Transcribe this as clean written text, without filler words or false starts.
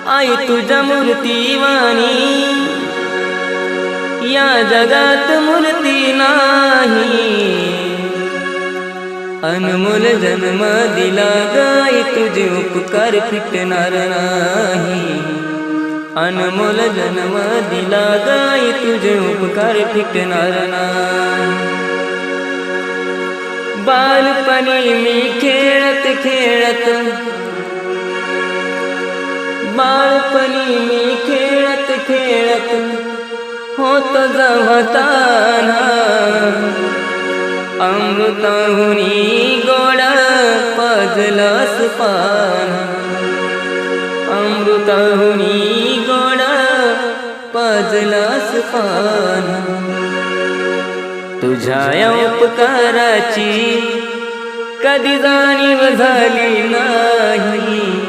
आई तुझ्या मूर्तीवाणी या जगात मूर्ती नाही। अनमोल जन्म दिला गाई तुझे उपकार फिटणार नाही। अनमोल जन्म दिला गाई तुझे उपकार फिटणार नाही। बालपणी मी खेळत खेळत बालपणी मी खेळत खेळत होत जमताना अमृताहुनी गोड पाजलास पान। अमृताहुनी गोड पाजलास पान। तुझ्या या उपकाराची कधी जाणीव झाली नाही।